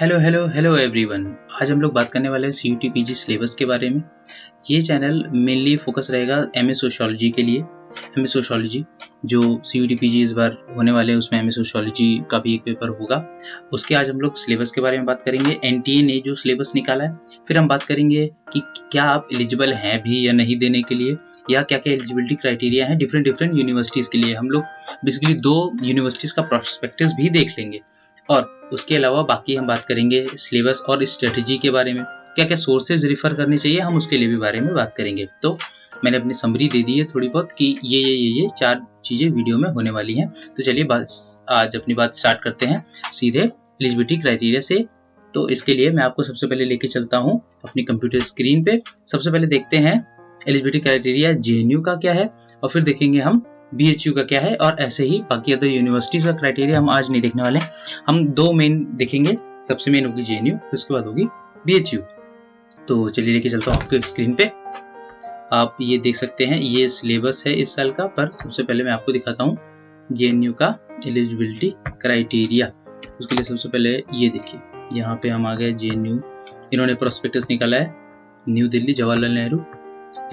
Hello hello hello everyone. आज हम लोग बात करने वाले हैं सीयूटी पीजी सिलेबस के बारे में। ये चैनल मेनली फोकस रहेगा एमए सोशियोलॉजी के लिए। एमए सोशियोलॉजी जो सीयूटी पीजी इस बार होने वाले हैं उसमें एमए सोशियोलॉजी का भी एक पेपर होगा। उसके आज हम लोग सिलेबस के बारे में बात करेंगे। एनटीए ने जो सिलेबस निकाला है, फिर हम बात करेंगे कि क्या आप एलिजिबल हैं भी या नहीं देने के लिए, या क्या क्या एलिजिबिलिटी क्राइटेरिया है डिफरेंट डिफरेंट यूनिवर्सिटीज़ के लिए। हम लोग बेसिकली 2 यूनिवर्सिटीज़ का प्रोस्पेक्टस भी देख लेंगे और उसके अलावा बाकी हम बात करेंगे सिलेबस और स्ट्रेटजी के बारे में, क्या क्या सोर्सेज रिफर करने चाहिए, हम उसके लिए भी बारे में बात करेंगे। तो मैंने अपनी समरी दे दी है थोड़ी बहुत कि ये 4 चीज़ें वीडियो में होने वाली हैं। तो चलिए आज अपनी बात स्टार्ट करते हैं सीधे एलिजिबिलिटी क्राइटेरिया से। तो इसके लिए मैं आपको सबसे पहले लेके चलता हूँ अपनी कंप्यूटर स्क्रीन पे। सबसे पहले देखते हैं एलिजिबिलिटी क्राइटेरिया जेएनयू का क्या है, और फिर देखेंगे हम बीएचयू का क्या है, और ऐसे ही बाकी अदर यूनिवर्सिटीज़ का क्राइटेरिया हम आज नहीं देखने वाले। हम 2 मेन देखेंगे, सबसे मेन होगी जेएनयू, उसके बाद होगी बीएचयू। तो चलिए लेके चलता हूँ आपके स्क्रीन पे। आप ये देख सकते हैं, ये सिलेबस है इस साल का, पर सबसे पहले मैं आपको दिखाता हूँ जेएनयू का एलिजिबिलिटी क्राइटेरिया। उसके लिए सबसे पहले ये देखिए, यहाँ पे हम आ गए जेएनयू। इन्होंने प्रोस्पेक्टस निकाला है new Delhi Jawaharlal Nehru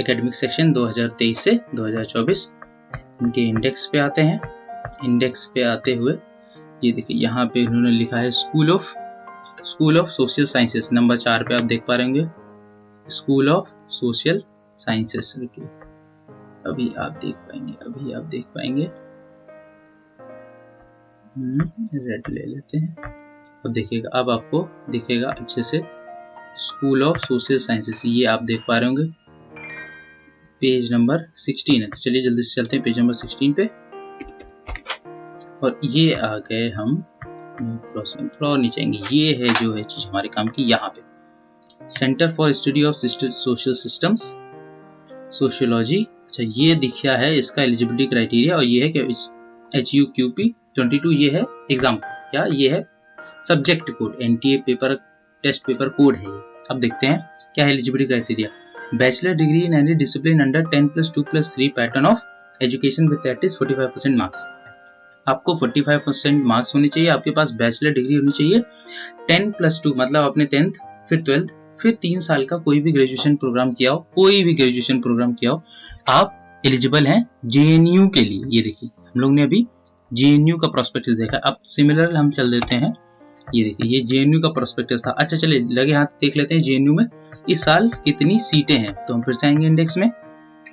academic section 2023 से 2024। इनके इंडेक्स पे आते हैं। इंडेक्स पे आते हुए ये देखिए, यहाँ पे इन्होंने लिखा है school of social sciences. Number 4 पे आप देख पा रहे होंगे, स्कूल ऑफ सोशल साइंसेस। अभी आप देख पाएंगे। रेड ले लेते हैं। अब देखिएगा, अब आपको दिखेगा अच्छे से स्कूल ऑफ सोशल साइंसेस, ये आप देख पा रहे होंगे। पेज नंबर 16 है। तो चलिए जल्दी से चलते हैं पेज नंबर 16 पे। और ये आ गए हम थोड़ा और नीचे आएंगे। ये है जो है चीज हमारे काम की, यहाँ पे centre for study of social systems sociology. अच्छा, ये दिखा है इसका एलिजिबिलिटी क्राइटेरिया, और ये है कि HUQP 22 ये है एग्जाम कोड, या ये है subject code, NTA paper test paper code है ये। अब देखते हैं क्या है eligibility criteria. Bachelor degree in any discipline under 10+2+3 pattern of education with at least 45% marks. आपको 45% मार्क्स होने चाहिए, आपके पास बैचलर डिग्री होनी चाहिए। 10+2 मतलब आपने 10th फिर 12th फिर 3 साल का कोई भी ग्रेजुएशन प्रोग्राम किया हो, आप एलिजिबल हैं जेएनयू के लिए। ये देखिए, हम लोग ने अभी जेएनयू का प्रोस्पेक्टस देखा। अब सिमिलर हम चल देते हैं। ये देखिए, ये जेएनयू का प्रोस्पेक्टस था। अच्छा चलिए लगे हाथ देख लेते हैं जेएनयू में इस साल कितनी सीटें हैं। तो हम फिर से आएंगे इंडेक्स में,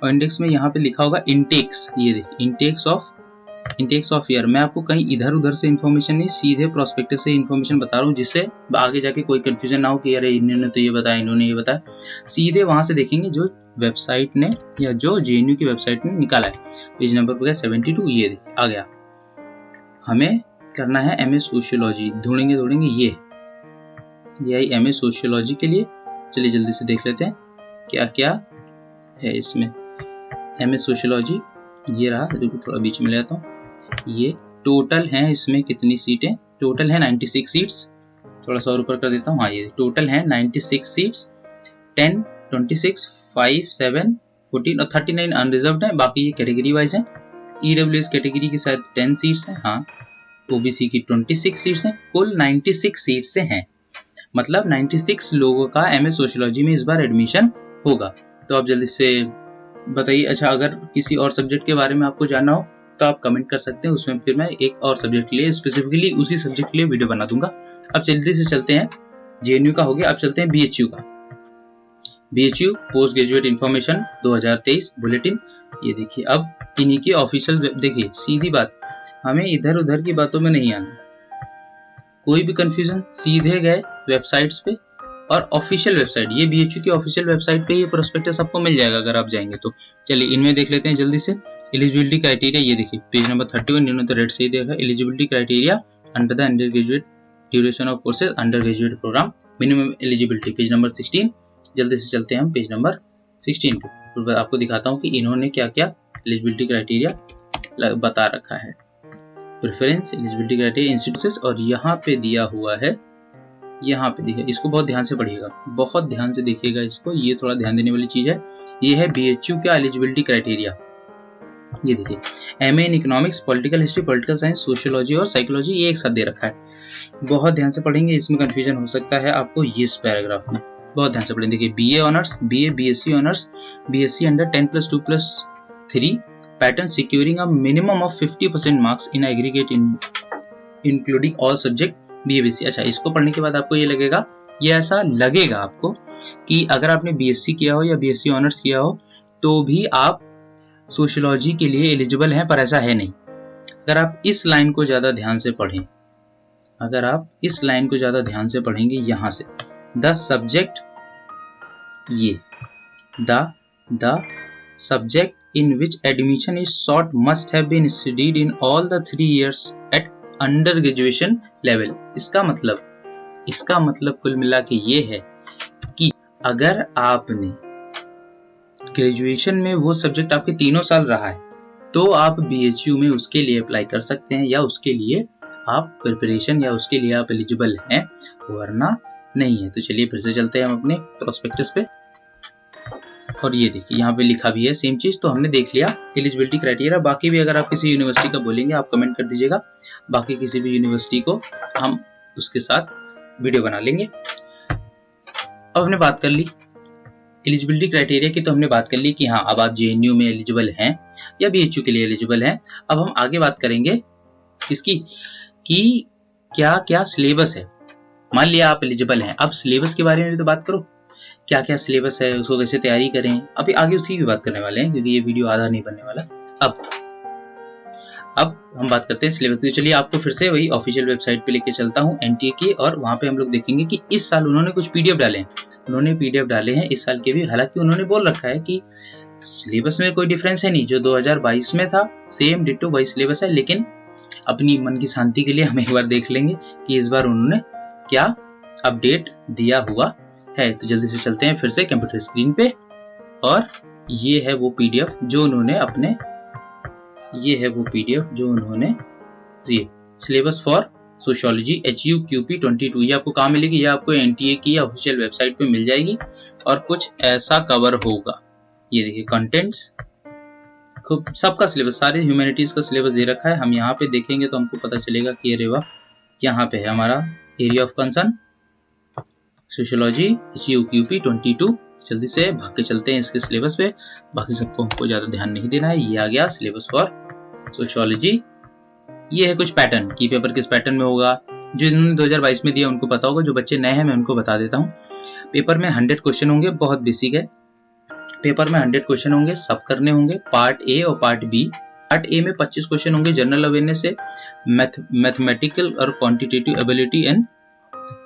और इंडेक्स में यहाँ पे लिखा होगा इंटेक्स। ये देखिए, इंटेक्स ऑफ ईयर। मैं आपको कहीं इधर उधर से इन्फॉर्मेशन नहीं, सीधे प्रोस्पेक्टस से इन्फॉर्मेशन बता रहा हूँ, जिससे आगे जाके कोई कंफ्यूजन ना हो कि अरे इन्होंने तो ये बताया, इन्होंने ये बताया। सीधे वहां से देखेंगे जो वेबसाइट ने या जो जेएनयू की वेबसाइट ने निकाला है। पेज नंबर हो गया 72। ये देखिए आ गया। हमें करना है एमए सोशियोलॉजी, ढूंढेंगे ये एमए सोशियोलॉजी के लिए। चलिए जल्दी से देख लेते हैं क्या क्या है इसमें। एमए सोशियोलॉजी ये रहा, जो थोड़ा बीच में ले आता हूँ। ये टोटल हैं इसमें कितनी सीटें, टोटल है 96 सीट्स। थोड़ा सा और ऊपर कर देता हूँ। हाँ, ये टोटल है 96 सीट्स। 10, 26, 5, 7, 14 और 39 अनरिजर्व्ड है। बाकी ये कैटेगरी वाइज है। ईडब्ल्यूएस कैटेगरी के साथ 10 सीट्स हैं। हाँ, ओबीसी की 26 सीट्स हैं। कुल 96 सीट्स हैं, मतलब 96 लोगों का एमए सोशियोलॉजी में इस बार एडमिशन होगा। तो आप जल्दी से बताइए। अच्छा, अगर किसी और सब्जेक्ट के बारे में आपको जानना हो तो आप कमेंट कर सकते हैं, उसमें फिर मैं एक और सब्जेक्ट के लिए स्पेसिफिकली उसी सब्जेक्ट के लिए वीडियो बना दूंगा। अब जल्दी से चलते हैं, जेएनयू का हो गया। अब चलते हैं बीएचयू का। BHU post graduate information 2023 bulletin. ये देखिए, अब इन्हीं की ऑफिशियल देखिए, सीधी बात, हमें इधर उधर की बातों में नहीं आना। कोई भी कंफ्यूजन, सीधे गए वेबसाइट्स पे, और ऑफिशियल वेबसाइट, ये बीएचयू की ऑफिशियल वेबसाइट पे ये प्रोस्पेक्टस आपको मिल जाएगा अगर आप जाएंगे तो। चलिए इनमें देख लेते हैं जल्दी से। एलिजिबिलिटी क्राइटेरिया ये देखिए, पेज नंबर 31। इन्होंने तो रेड से ही देखा। Eligibility criteria under the undergraduate duration of courses undergraduate program minimum eligibility, page number 16। जल्दी से चलते हैं हम पेज नंबर 16 पे। तो आपको दिखाता हूँ कि इन्होंने क्या क्या एलिजिबिलिटी क्राइटेरिया बता रखा है। प्रेफरेंस एलिजिबिलिटी क्राइटेरिया इंस्टीट्यूशंस, और यहाँ पे दिया हुआ है, यहाँ पे देखिए, इसको बहुत ध्यान से पढ़िएगा, बहुत ध्यान से देखिएगा इसको, ये थोड़ा ध्यान देने वाली चीज है। ये है बीएचयू का एलिजिबिलिटी क्राइटेरिया। ये देखिए MA in economics, political history, political science, sociology और साइकोलॉजी ये एक साथ दे रखा है। बहुत ध्यान से पढ़ेंगे, इसमें कंफ्यूजन हो सकता है आपको ये इस पैराग्राफ में, बहुत ध्यान से पढ़ेंगे। देखिए BA honours, BA BSc honours, BSc under 10+2+3 pattern securing a minimum of 50% marks in aggregate including all subject BA BSc। अच्छा, इसको पढ़ने के बाद आपको ये लगेगा, ये ऐसा लगेगा आपको कि अगर आपने BSc किया हो या BSc ऑनर्स किया हो तो भी आप सोशियोलॉजी के लिए एलिजिबल हैं, पर ऐसा है नहीं। अगर आप इस लाइन को ज्यादा ध्यान से पढ़ें, अगर आप इस लाइन को ज्यादा ध्यान से पढ़ेंगे, यहां से द सब्जेक्ट, ये the subject in which admission is sought must have been studied in all the 3 years at under graduation level. इसका मतलब कुल मिला के ये है कि अगर आपने ग्रेजुएशन में वो सब्जेक्ट आपके 3 साल रहा है तो आप BHU में उसके लिए अप्लाई कर सकते हैं, या उसके लिए आप प्रिपरेशन, या उसके लिए आप एलिजिबल हैं, वरना नहीं है। तो चलिए फिर से चलते हैं हम अपने प्रोस्पेक्टस पे, और ये देखिए यहाँ पे लिखा भी है सेम चीज। तो हमने देख लिया एलिजिबिलिटी क्राइटेरिया। बाकी भी अगर आप किसी यूनिवर्सिटी का बोलेंगे आप कमेंट कर दीजिएगा, बाकी किसी भी यूनिवर्सिटी को हम उसके साथ वीडियो बना लेंगे। अब हमने बात कर ली एलिजिबिलिटी क्राइटेरिया की, तो हमने बात कर ली कि हाँ अब आप JNU में एलिजिबल हैं या BHU के लिए एलिजिबल हैं। अब हम आगे बात करेंगे किसकी, कि क्या क्या सिलेबस है। मान लिया आप एलिजिबल हैं, अब सिलेबस के बारे में भी तो बात करो, क्या क्या सिलेबस है, उसको कैसे तैयारी करें। अभी आगे उसी की बात करने वाले हैं क्योंकि ये वीडियो आधा नहीं बनने वाला। अब हम बात करते हैं सिलेबस की। चलिए आपको फिर से वही ऑफिशियल वेबसाइट पे लेके चलता हूँ NTA की, और वहां पे हम लोग देखेंगे कि इस साल उन्होंने कुछ PDF डाले हैं। उन्होंने PDF डाले हैं इस साल के भी, हालांकि उन्होंने बोल रखा है कि सिलेबस में कोई डिफरेंस है नहीं, जो 2022 में था सेम डिट्टो वही सिलेबस है, लेकिन अपनी मन की शांति के लिए हम एक बार देख लेंगे कि इस बार उन्होंने क्या अपडेट दिया हुआ है। तो जल्दी से चलते हैं फिर से कंप्यूटर स्क्रीन पे, और ये है वो PDF जो उन्होंने अपने, ये है वो PDF जो उन्होंने, ये सिलेबस फॉर सोशियोलॉजी HUQP 22, ये आपको कहाँ मिलेगी, ये आपको NTA की ऑफिशियल वेबसाइट पे मिल जाएगी, और कुछ ऐसा कवर होगा। ये देखिए कंटेंट्स, खूब सबका सिलेबस, सारे ह्यूमैनिटीज का सिलेबस दे रखा है। हम यहाँ पे देखेंगे तो हमको पता चलेगा कि अरे वाह, यहाँ पे है हमारा area of concern sociology HUQP 22। जल्दी से भाग के चलते हैं इसके सिलेबस पे, बाकी सबको हमको ज्यादा ध्यान नहीं देना है। ये आ गया सिलेबस फॉर सोशियोलॉजी। ये है कुछ पैटर्न की पेपर किस पैटर्न में होगा, जो इन्होंने 2022 में दिया उनको पता होगा, जो बच्चे नए हैं मैं उनको बता देता हूँ। पेपर में 100 क्वेश्चन होंगे, बहुत बेसिक है। पेपर में 100 क्वेश्चन होंगे, सब करने होंगे, पार्ट A और पार्ट B। पार्ट A में 25 क्वेश्चन होंगे जनरल अवेयरनेस से, मैथमेटिकल और quantitative ability and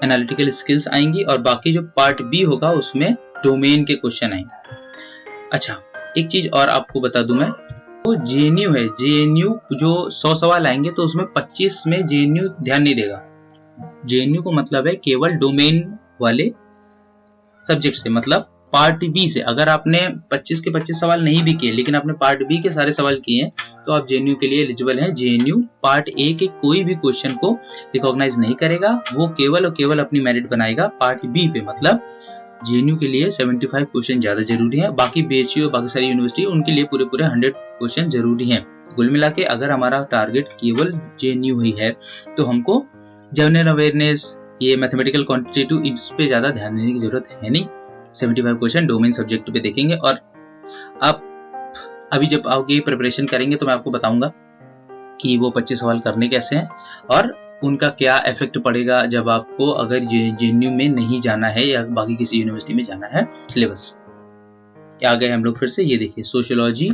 analytical skills आएंगी, और बाकी जो पार्ट B होगा उसमें डोमेन के क्वेश्चन आएंगे। अच्छा, एक चीज और आपको बता दूं मैं, वो JNU है, JNU जो 100 सवाल आएंगे तो उसमें 25 में JNU ध्यान नहीं देगा। JNU को मतलब है केवल डोमेन वाले सब्जेक्ट से, मतलब पार्ट B से। अगर आपने 25 के 25 सवाल नहीं भी किए लेकिन आपने पार्ट B के सारे सवाल किए हैं तो आप JNU के लिए एलिजिबल हैं। JNU पार्ट A के कोई भी क्वेश्चन को रिकॉग्नाइज नहीं करेगा, वो केवल और केवल अपनी मेरिट बनाएगा पार्ट B पे। मतलब JNU के लिए 75 क्वेश्चन ज्यादा जरूरी है, बाकी BHU और बाकी सारी यूनिवर्सिटी उनके लिए पूरे 100 क्वेश्चन जरूरी हैं। कुल मिला के अगर हमारा टारगेट केवल JNU ही है तो हमको जनरल अवेयरनेस, ये मैथमेटिकल क्वांटिटेटिव, इस पे ज्यादा ध्यान देने की जरूरत है नहीं। 75 क्वेश्चन डोमेन सब्जेक्ट पे देखेंगे, और आप अभी जब आगे प्रिपरेशन करेंगे तो मैं आपको बताऊंगा कि वो 25 सवाल करने कैसे हैं और उनका क्या इफेक्ट पड़ेगा जब आपको अगर JNU में नहीं जाना है या बाकी किसी यूनिवर्सिटी में जाना है। सिलेबस आ गए हम लोग फिर से, ये देखिए sociology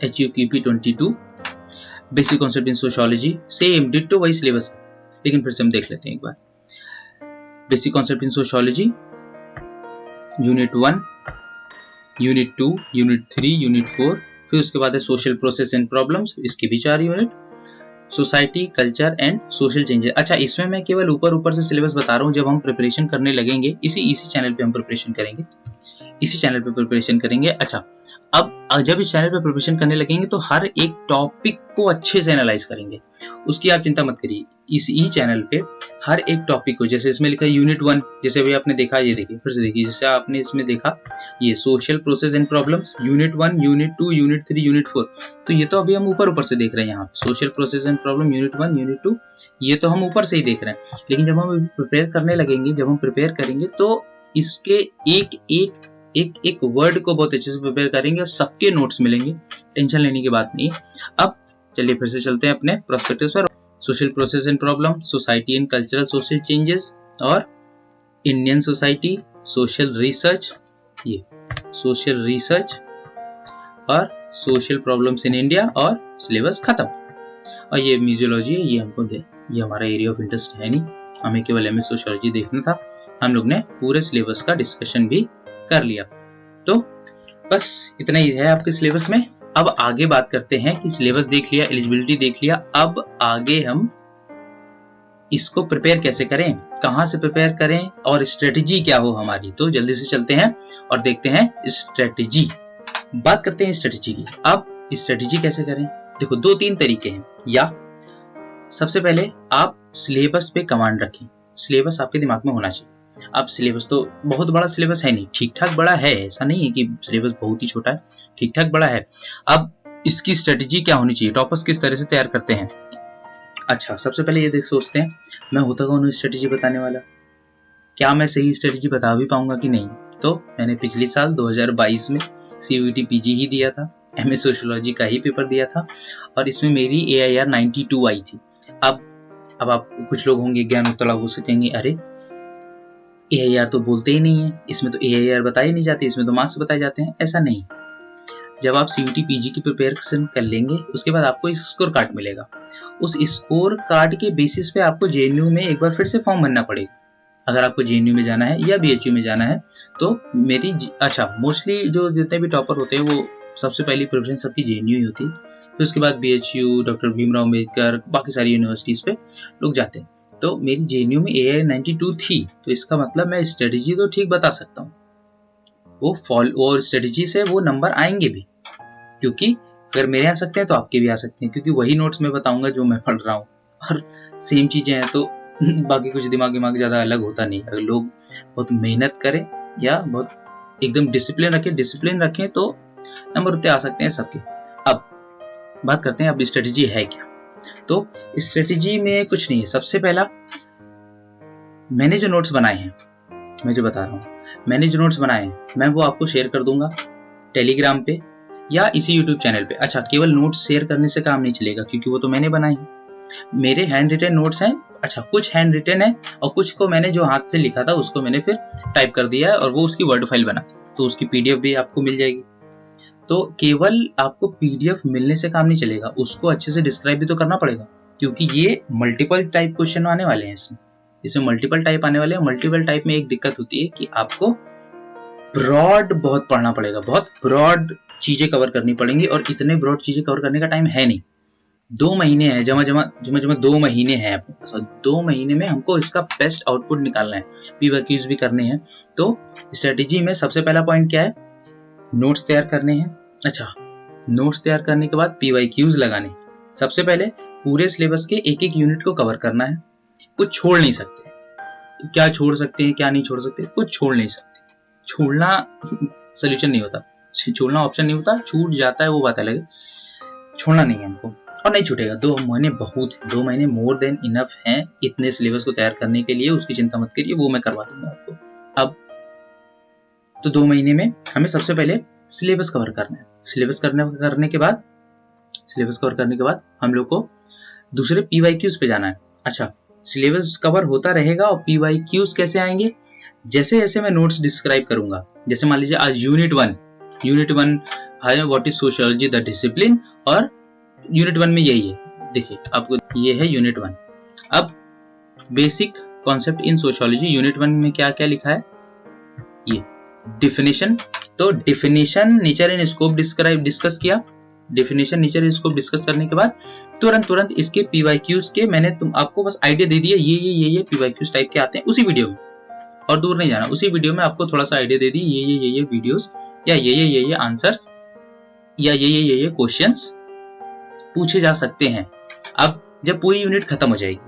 HUQP 22, basic concept in sociology, same ditto वही सिलेबस है, लेकिन फिर से हम देख लेते हैं एक बार। Basic concept in sociology unit 1, unit 2, unit 3, unit 4, फिर उसके बाद है सोशल प्रोसेस एंड प्रॉब्लम्स, इसके भी 4 unit, society, culture and social changes. अच्छा, इसमें मैं केवल ऊपर से सिलेबस बता रहा हूँ, जब हम प्रिपरेशन करने लगेंगे इसी चैनल पे हम प्रिपरेशन करेंगे। इसी चैनल पे प्रिपरेशन करेंगे। अच्छा, अब जब इस चैनल पे प्रिपरेशन करने लगेंगे तो हर एक टॉपिक को अच्छे से एनालाइज करेंगे, उसकी आप चिंता मत करिए। इस ई चैनल पे हर एक टॉपिक को, जैसे इसमें लिखा है यूनिट 1, जैसे अभी आपने देखा, ये देखिए फिर से देखिए, जैसे आपने इसमें देखा ये social process and problems, unit 1, unit 2, unit 3, unit 4, तो ये तो अभी हम ऊपर से देख रहे हैं। यहाँ social process and problem unit 1, unit 2, ये तो हम ऊपर से ही देख रहे हैं। लेकिन जब हम प्रिपेयर करने लगेंगे, जब हम प्रिपेयर करेंगे तो इसके एक वर्ड को बहुत अच्छे से प्रिपेयर करेंगे और सबके नोट्स मिलेंगे, टेंशन लेने की बात नहीं है। अब चलिए फिर से चलते हैं अपने प्रोस्पेक्टिव्स पर। Social process and problem, society and cultural social changes और इंडियन सोसाइटी, सोशल रिसर्च, ये सोशल रिसर्च और सोशल प्रॉब्लम्स इन इंडिया, और सिलेबस खत्म। और ये म्यूजियोलॉजी है, ये हमको दे, ये हमारा एरिया ऑफ इंटरेस्ट है नहीं, हमें केवल एमएस सोशियोलॉजी देखना था। हम लोग ने पूरे सिलेबस का डिस्कशन भी कर लिया, तो बस इतना ही है आपके सिलेबस में। अब आगे बात करते हैं कि सिलेबस देख लिया, एलिजिबिलिटी देख लिया, अब आगे हम इसको प्रिपेयर कैसे करें, कहां से प्रिपेयर करें और स्ट्रेटेजी क्या हो हमारी। तो जल्दी से चलते हैं और देखते हैं स्ट्रेटेजी। बात करते हैं स्ट्रेटेजी की। अब स्ट्रेटेजी कैसे करें, देखो 2-3 तरीके हैं। या सबसे पहले आप सिलेबस पे कमांड रखें, सिलेबस आपके दिमाग में होना चाहिए। अब सिलेबस तो बहुत बड़ा सिलेबस है नहीं, ठीक ठाक बड़ा है, ऐसा नहीं है कि सिलेबस बहुत ही छोटा है, ठीक ठाक बड़ा है। अब इसकी स्ट्रेटेजी क्या होनी चाहिए, टॉपर्स किस तरह से तैयार करते हैं। अच्छा, सबसे पहले ये देख सोचते हैं मैं होता कौन हूँ स्ट्रेटेजी बताने वाला, क्या मैं सही स्ट्रेटेजी बता भी पाऊंगा कि नहीं। तो मैंने पिछले साल 2022 में CUET PG ही दिया था, MS सोशियोलॉजी का ही पेपर दिया था और इसमें मेरी AIR 92 आई थी। अब आप कुछ लोग होंगे ज्ञान उत्तला हो सकेंगे, अरे AIR तो बोलते ही नहीं है, इसमें तो AIR बताए नहीं जाते, इसमें तो मार्क्स बताए जाते हैं। ऐसा नहीं, जब आप CUET PG की प्रिपरेशन कर लेंगे उसके बाद आपको एक स्कोर कार्ड मिलेगा, उस स्कोर कार्ड के बेसिस पे आपको JNU में एक बार फिर से फॉर्म भरना पड़ेगा। अगर आपको JNU में जाना है या BHU में जाना है तो अच्छा मोस्टली जो जितने भी टॉपर होते हैं वो सबसे पहली प्रेफरेंस सबकी JNU ही होती है, फिर उसके बाद BHU, डॉक्टर भीमराव अम्बेडकर, बाकी सारी यूनिवर्सिटीज पे लोग जाते हैं। तो मेरी JNU में AIR 92 थी, तो इसका मतलब मैं स्ट्रेटेजी तो ठीक बता सकता हूँ, और स्ट्रेटेजी से वो नंबर आएंगे भी, क्योंकि अगर मेरे आ सकते हैं तो आपके भी आ सकते हैं, क्योंकि वही नोट्स मैं बताऊंगा जो मैं पढ़ रहा हूँ और सेम चीजें हैं, तो बाकी कुछ दिमाग ज्यादा अलग होता नहीं। अगर लोग बहुत मेहनत करें या बहुत एकदम डिसिप्लिन रखें तो नंबर उतने आ सकते हैं सबके। अब बात करते हैं अब स्ट्रेटेजी है क्या। तो स्ट्रेटेजी में कुछ नहीं है। सबसे पहला, मैंने जो नोट्स बनाए हैं, मैं जो बता रहा हूँ, मैंने जो नोट्स बनाए हैं मैं वो आपको शेयर कर दूंगा टेलीग्राम पे या इसी यूट्यूब चैनल पे। अच्छा, केवल नोट्स शेयर करने से काम नहीं चलेगा, क्योंकि वो तो मैंने बनाए हैं, मेरे हैंड रिटन नोट्स हैं। अच्छा, कुछ हैंड रिटन है और कुछ को मैंने जो हाथ से लिखा था उसको मैंने फिर टाइप कर दिया है और वो उसकी वर्ड फाइल बना, तो उसकी PDF भी आपको मिल जाएगी। तो केवल आपको PDF मिलने से काम नहीं चलेगा, उसको अच्छे से डिस्क्राइब भी तो करना पड़ेगा, क्योंकि ये मल्टीपल टाइप क्वेश्चन आने वाले हैं। इसमें मल्टीपल टाइप आने वाले हैं। मल्टीपल टाइप में एक दिक्कत होती है कि आपको ब्रॉड बहुत पढ़ना पड़ेगा, बहुत ब्रॉड चीजें कवर करनी पड़ेंगी, और इतने ब्रॉड चीजें कवर करने का टाइम है नहीं। 2 महीने है, जमा 2 महीने हैं अपने पास, 2 महीने में हमको इसका बेस्ट आउटपुट निकालना है, PYQs भी करने हैं। तो स्ट्रेटेजी में सबसे पहला पॉइंट क्या है, नोट्स तैयार करने हैं। अच्छा, नोट्स तैयार करने के बाद PYQs लगाने। सबसे पहले पूरे सिलेबस के एक यूनिट को कवर करना है, कुछ छोड़ नहीं सकते। क्या छोड़ सकते हैं, क्या नहीं छोड़ सकते, कुछ छोड़ नहीं सकते। छोड़ना सोल्यूशन नहीं होता, छोड़ना ऑप्शन नहीं होता, छूट जाता है वो बात अलग है, छोड़ना नहीं है हमको, और नहीं छूटेगा। 2 महीने बहुत है, 2 महीने मोर देन इनफ हैं इतने सिलेबस को तैयार करने के लिए, उसकी चिंता मत करिए, वो मैं करवा दूंगा आपको। अब तो 2 महीने में हमें सबसे पहले सिलेबस कवर करना है। सिलेबस करने के बाद हम लोग को दूसरे PYQs पे जाना है। अच्छा, सिलेबस कवर होता रहेगा और PYQs कैसे आएंगे, जैसे जैसे मैं नोट्स डिस्क्राइब करूंगा। जैसे मान लीजिए आज यूनिट 1 है what is sociology the discipline, और यूनिट 1 में यही है, देखिए आपको ये है यूनिट 1। अब basic concept in sociology, unit 1 में क्या क्या लिखा है, ये डिफिनेशन। तो definition, nature and scope discuss किया। Definition, nature and scope discuss करने के बाद तुरंत इसके PYQs के मैंने आपको बस आइडिया दे दिया, ये PYQs टाइप के आते हैं उसी वीडियो में। और दूर नहीं जाना। उसी वीडियो में आपको थोड़ा सा आइडिया दे दी, ये वीडियोस या ये आंसर्स या ये क्वेश्चंस पूछे जा सकते हैं। अब जब पूरी यूनिट खत्म हो जाएगी,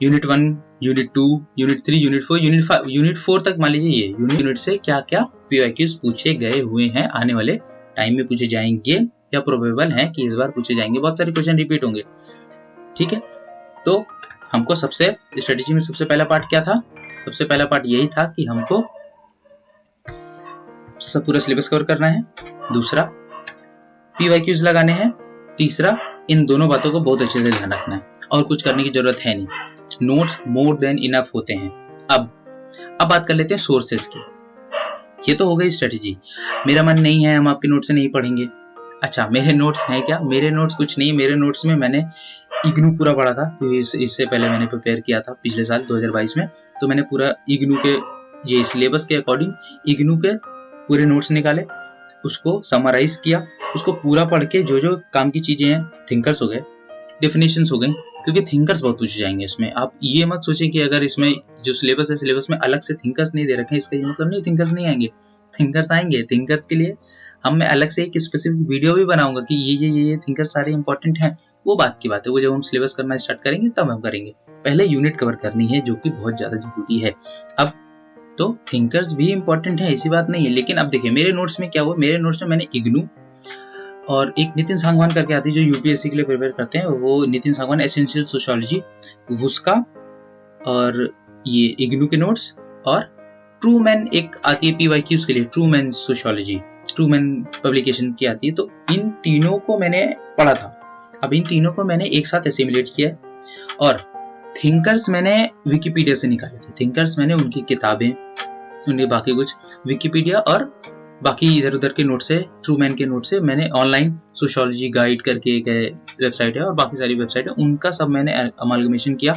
unit 1, unit 2, unit 3, unit 4, unit 4 तक मान लीजिए ये यूनिट से क्या क्या पीवाईक्यूज पूछे गए हुए हैं, आने वाले टाइम में पूछे जाएंगे या प्रोबेबल है कि इस बार पूछे जाएंगे। बहुत सारे क्वेश्चन रिपीट होंगे, ठीक है। तो हमको सबसे स्ट्रेटेजी में सबसे पहला पार्ट क्या था? सबसे पहला पार्ट यही था कि हमको सब पूरा सिलेबस कवर करना है, दूसरा पीवाईक्यूज लगाने हैं, तीसरा इन दोनों बातों को बहुत अच्छे से ध्यान रखना है और कुछ करने की जरूरत है नहीं, नोट्स मोर देन इनफ होते हैं। अब बात कर लेते हैं सोर्सेस की। ये तो हो गई स्ट्रेटेजी। मेरा मन नहीं है, हम आपके नोट्स से नहीं पढ़ेंगे। अच्छा, मेरे नोट्स हैं क्या? मेरे नोट्स कुछ नहीं। मेरे नोट्स में मैंने इग्नू पूरा पढ़ा था, क्योंकि इससे पहले मैंने प्रिपेयर किया था पिछले साल 2022 में। तो मैंने पूरा इग्नू के ये सिलेबस के अकॉर्डिंग इग्नू के पूरे नोट्स निकाले, उसको समराइज किया, उसको पूरा पढ़ के जो जो काम की चीजें हैं, थिंकर्स हो गए, डेफिनेशंस हो गई, क्योंकि थिंकर्स बहुत पूछे जाएंगे इसमें। आप ये मत सोचें कि अगर इसमें जो सिलेबस है, सिलेबस में अलग से थिंकर्स नहीं दे रखे हैं, इसका ये मतलब नहीं थिंकर्स नहीं आएंगे। थिंकर्स आएंगे। थिंकर्स के लिए मैं अलग से एक स्पेसिफिक वीडियो भी बनाऊंगा कि ये थिंकर्स सारे इंपॉर्टेंट हैं। वो बात की बात है, वो जब हम सिलेबस करना स्टार्ट करेंगे तब हम करेंगे। पहले यूनिट कवर करनी है, जो कि बहुत ज्यादा जरूरी है। अब तो थिंकर्स भी इंपॉर्टेंट है, ऐसी बात नहीं है। लेकिन अब देखिए मेरे नोट्स में क्या हुआ, मेरे नोट्स में मैंने इग्नू और एक नितिन सांगवान करके आती है जो यूपीएससी के लिए प्रिपेयर करते हैं, वो नितिन सांगवान एसेंशियल सोशियोलॉजी, उसका और ये इग्नू के नोट्स, और ट्रू मैन एक आती है पीवाईक्यूज के लिए, true man sociology, true man publication की आती है। तो इन तीनों को मैंने पढ़ा था। अब इन तीनों को मैंने एक साथ एसिमुलेट किया और थिंकर्स मैंने विकिपीडिया से निकाले थे। थिंकर्स मैंने उनकी किताबें, उनके बाकी कुछ विकिपीडिया और बाकी इधर उधर के नोट से, ट्रू मैन के नोट से मैंने ऑनलाइन सोशियोलॉजी गाइड करके एक वेबसाइट है और बाकी सारी वेबसाइट है, उनका सब मैंने अमालगमेशन किया,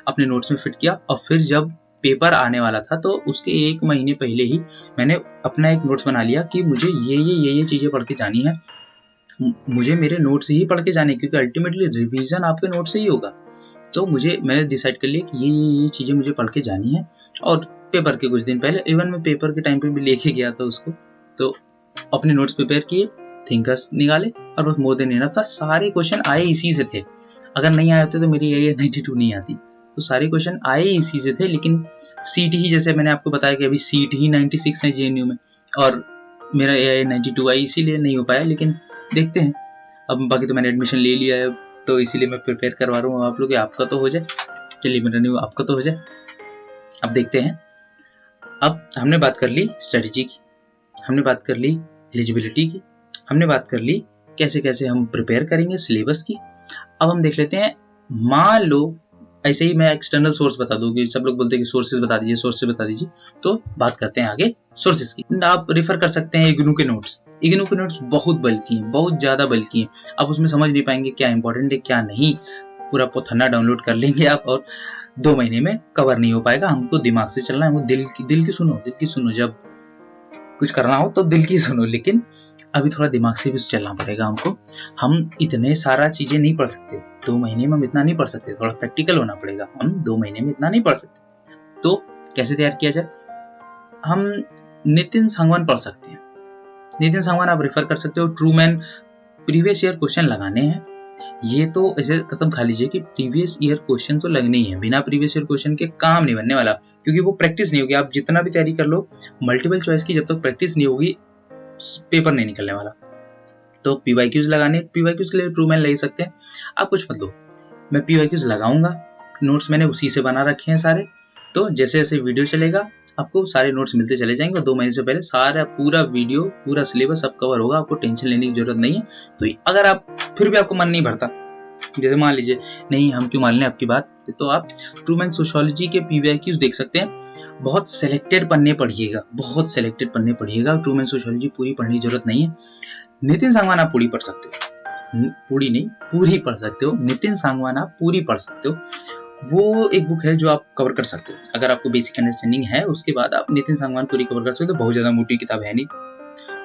अपने नोट्स में फिट किया। और फिर जब पेपर आने वाला था तो उसके 1 महीने पहले ही मैंने अपना एक नोट्स बना लिया कि मुझे ये चीजें पढ़ के जानी है, मुझे मेरे नोट्स ही पढ़ के जाने, क्योंकि अल्टीमेटली रिवीजन आपके नोट से ही होगा। तो मैंने डिसाइड कर लिया कि ये चीजें मुझे पढ़ के जानी है। और पेपर के कुछ दिन पहले, इवन मैं पेपर के टाइम पे भी लेके गया था उसको, तो अपने नोट्स प्रिपेयर किए, थिंकर्स निकाले और बस मोर देन इनफ था। सारे क्वेश्चन आए इसी से थे। अगर नहीं आए होते तो मेरी ये 92 नहीं आती। तो सारे क्वेश्चन आए इसी से थे। लेकिन सीट ही, जैसे मैंने आपको बताया कि अभी सीट ही 96 है जेएनयू में, और मेरा AI 92 आई, इसीलिए नहीं हो पाया। लेकिन देखते हैं, अब बाकी तो मैंने एडमिशन ले लिया है, तो इसीलिए मैं प्रिपेयर करवा रहा हूँ आप लोग, आपका तो हो जाए। चलिए, मेरा नहीं, आपका तो हो जाए। अब देखते हैं। अब हमने बात कर ली स्ट्रेटजी की, हमने बात कर ली एलिजिबिलिटी की, हमने बात कर ली कैसे कैसे हम प्रिपेयर करेंगे सिलेबस की। अब हम देख लेते हैं, मान लो ऐसे ही मैं एक्सटर्नल सोर्स बता दूं, कि सब लोग बोलते हैं कि सोर्सेज बता दीजिए, सोर्सेज बता दीजिए। तो बात करते हैं आगे सोर्सेज की। आप रेफर कर सकते हैं इग्नू के नोट्स। इग्नू के नोट्स बहुत बल्कि हैं, बहुत ज्यादा बल्कि हैं। आप उसमें समझ नहीं पाएंगे क्या इंपॉर्टेंट है क्या नहीं। पूरा पोथन्ना डाउनलोड कर लेंगे आप और 2 महीने में कवर नहीं हो पाएगा। हमको दिमाग से चलना है, हमको दिल की सुनो। जब कुछ करना हो तो दिल की सुनो, लेकिन अभी थोड़ा दिमाग से भी चलना पड़ेगा हमको। हम इतने सारा चीजें नहीं पढ़ सकते 2 महीने में, हम इतना नहीं पढ़ सकते। थोड़ा प्रैक्टिकल होना पड़ेगा। हम 2 महीने में इतना नहीं पढ़ सकते। तो कैसे तैयार किया जाए? हम नितिन सांगवान पढ़ सकते हैं। नितिन सांगवान आप रेफर कर सकते हो। True man previous year question लगाने हैं। ये तो ऐसे कसम खा लीजिए कि प्रीवियस ईयर क्वेश्चन तो लगने ही है। बिना प्रीवियस ईयर क्वेश्चन के काम नहीं बनने वाला, क्योंकि वो प्रैक्टिस नहीं होगी। आप जितना भी तैयारी कर लो, मल्टीपल चॉइस की जब तक प्रैक्टिस नहीं होगी, पेपर नहीं निकलने वाला। तो पीवाईक्यूज लगाने, पीवाईक्यूज के लिए ट्रू मैन ले सकते हैं। आप कुछ मत लो, मैं पीवाईक्यूज लगाऊंगा। नोट्स मैंने उसी से बना रखे हैं सारे। तो जैसे जैसे वीडियो चलेगा आपको सारे नोट्स मिलते चले जाएंगे। 2 महीने से पहले सारा पूरा वीडियो, पूरा सिलेबस सब कवर होगा। आपको टेंशन लेने की जरूरत नहीं है। तो अगर आप फिर भी आपको मन नहीं भरता, जैसे मान लीजिए नहीं हम क्यों मान लें आपकी बात, तो आप ट्रू मैन सोशियोलॉजी के पीवाईक्यूज देख सकते हैं। बहुत सिलेक्टेड पन्ने पढ़िएगा, बहुत सिलेक्टेड पन्ने पढ़िएगा। ट्रू मैन सोशियोलॉजी पूरी पढ़ने की जरूरत नहीं है। नितिन सांगवान आप पूरी पढ़ सकते हो, पूरी नहीं पूरी पढ़ सकते हो। नितिन सांगवान आप पूरी पढ़ सकते हो। वो एक बुक है जो आप कवर कर सकते हो। अगर आपको बेसिक अंडरस्टैंडिंग है, उसके बाद आप नितिन सांगवान पूरी कवर कर सकते हो। बहुत ज्यादा मोटी किताब है नहीं,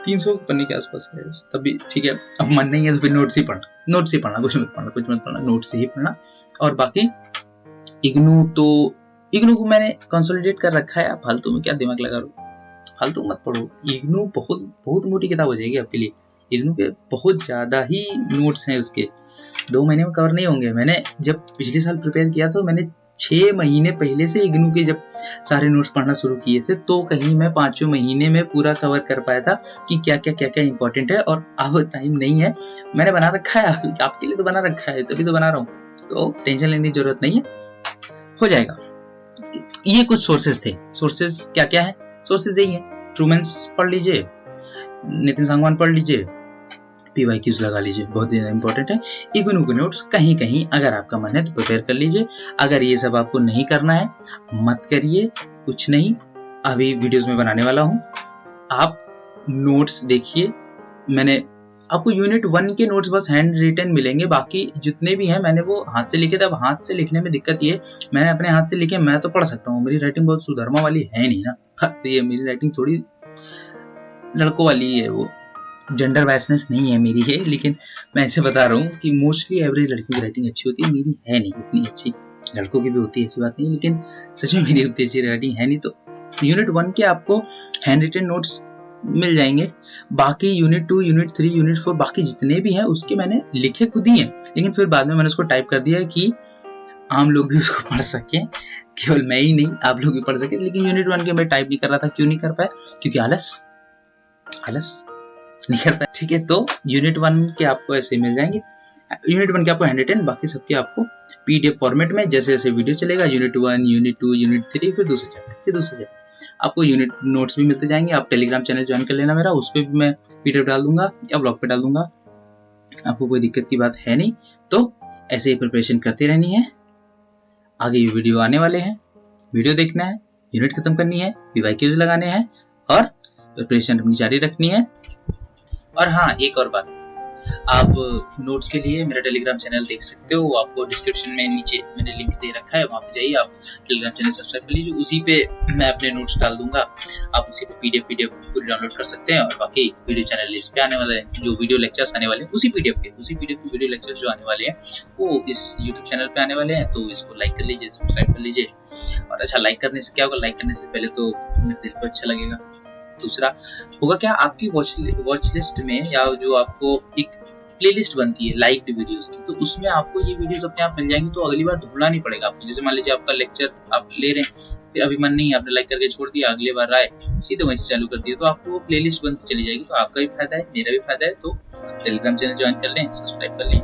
300 पन्ने के आसपास है, तब भी ठीक है। अब मन नहीं है तो फिर नोट्स ही पढ़ना, कुछ मत पढ़ना, नोट्स से ही पढ़ना। और बाकी इग्नू तो इग्नू को मैंने कंसोलिडेट कर रखा है, आप फालतू में क्या दिमाग लगा रहे हो, फालतू मत पढ़ो। इग्नू बहुत बहुत मोटी किताब हो जाएगी आपके लिए। इग्नू के बहुत ज़्यादा ही नोट्स हैं, उसके 2 महीने में कवर नहीं होंगे। मैंने जब पिछले साल प्रिपेयर किया तो मैंने 6 महीने पहले से इग्नू के जब सारे नोट्स पढ़ना शुरू किए थे, तो कहीं मैं 5वें महीने में पूरा कवर कर पाया था कि क्या क्या इंपॉर्टेंट है। और अब टाइम नहीं है, मैंने बना रखा है, आपके लिए तो बना रखा है, तभी तो बना रहा हूँ, तो टेंशन लेने की जरूरत नहीं है, हो जाएगा। ये कुछ सोर्सेज थे। सोर्सेज क्या क्या है? सोर्सेज यही है, ट्रूमैन्स पढ़ लीजिए, नितिन सांगवान पढ़ लीजिए, PYQs लगा लीजिए, बहुत ही इंपॉर्टेंट है। इग्नू के नोट्स कहीं कहीं अगर आपका मन है तो प्रिपेयर कर लीजिए। अगर ये सब आपको नहीं करना है मत करिए, कुछ नहीं, अभी वीडियोस में बनाने वाला हूँ, आप नोट्स देखिए। मैंने आपको यूनिट 1 के नोट्स बस हैंड रिटन मिलेंगे, बाकी जितने भी हैं मैंने वो हाथ से लिखे थे। अब हाथ से लिखने में दिक्कत ये, मैंने अपने हाथ से लिखे, मैं तो पढ़ सकता हूँ, मेरी राइटिंग बहुत सुधर्मा वाली है नहीं ना, तो ये मेरी राइटिंग थोड़ी लड़कों वाली है, वो जेंडर वाइसनेस नहीं है मेरी है, लेकिन मैं ऐसे बता रहा हूँ कि मोस्टली एवरेज लड़कियों की राइटिंग अच्छी होती है, मेरी है नहीं उतनी अच्छी। लड़कों की भी होती है, ऐसी बात नहीं, लेकिन सच में मेरी उतनी अच्छी राइटिंग है नहीं। तो यूनिट 1 के आपको हैंड रिटन नोट्स मिल जाएंगे, बाकी यूनिट 2, यूनिट 3, यूनिट 4 बाकी जितने भी हैं उसके मैंने लिखे खुद ही हैं, लेकिन फिर बाद में मैंने उसको टाइप कर दिया कि आम लोग भी उसको पढ़ सकें, केवल मैं ही नहीं आप लोग भी पढ़ सके। लेकिन यूनिट 1 के मैं टाइप नहीं कर रहा था, क्यों नहीं कर पाया? क्योंकि आलस नहीं कर पाया, ठीक है। तो यूनिट 1 के आपको ऐसे मिल जाएंगे, यूनिट 1 के आपको हैंड रिटन, बाकी सबके आपको PDF फॉर्मेट में जैसे जैसे वीडियो चलेगा, यूनिट 1, यूनिट 2, यूनिट 3, फिर दूसरे चैप्टर, आपको यूनिट नोट्स भी मिलते जाएंगे। आप टेलीग्राम चैनल ज्वाइन कर लेना मेरा, उस पर भी मैं PDF डाल दूंगा या ब्लॉग पे डाल दूंगा, आपको कोई दिक्कत की बात है नहीं। तो ऐसे ही प्रिपरेशन करते रहनी है, आगे ये वीडियो आने वाले हैं, वीडियो देखना है, यूनिट खत्म करनी है, PYQs लगाने हैं और प्रिपरेशन अपनी जारी रखनी है। और हाँ, एक और बात, आप नोट्स के लिए मेरा टेलीग्राम चैनल देख सकते हो, आपको डिस्क्रिप्शन में नीचे मैंने लिंक दे रखा है, वहाँ पे जाइए, आप टेलीग्राम चैनल सब्सक्राइब कर लीजिए, उसी पे मैं अपने नोट्स डाल दूंगा, आप उसी पे PDF पूरी डाउनलोड कर सकते हैं। और बाकी वीडियो चैनल इस पे आने वाले हैं, जो वीडियो लेक्चर्स आने वाले हैं उसी PDF के वीडियो लेक्चर्स जो आने वाले हैं वो इस यूट्यूब चैनल पे आने वाले हैं, तो इसको लाइक कर लीजिए, सब्सक्राइब कर लीजिए। और अच्छा, लाइक करने से क्या होगा? लाइक करने से पहले तो मेरे दिल को अच्छा लगेगा, दूसरा होगा क्या, आपकी वॉच लिस्ट में या जो आपको एक प्लेलिस्ट बनती है लाइक्ड वीडियोस की, तो उसमें आपको ये वीडियोस अपने आप मिल जाएंगी, तो अगली बार ढूंढना नहीं पड़ेगा आपको। जैसे मान लीजिए आपका लेक्चर आप ले रहे हैं, फिर अभी मन नहीं है, आपने लाइक करके छोड़ दिया, अगली बार आए सीधे वहीं से चालू कर दिया, तो आपको वो प्लेलिस्ट बनती चली जाएगी, तो आपका भी फायदा है, मेरा भी फायदा है। तो टेलीग्राम चैनल ज्वाइन कर लें, सब्सक्राइब कर लें।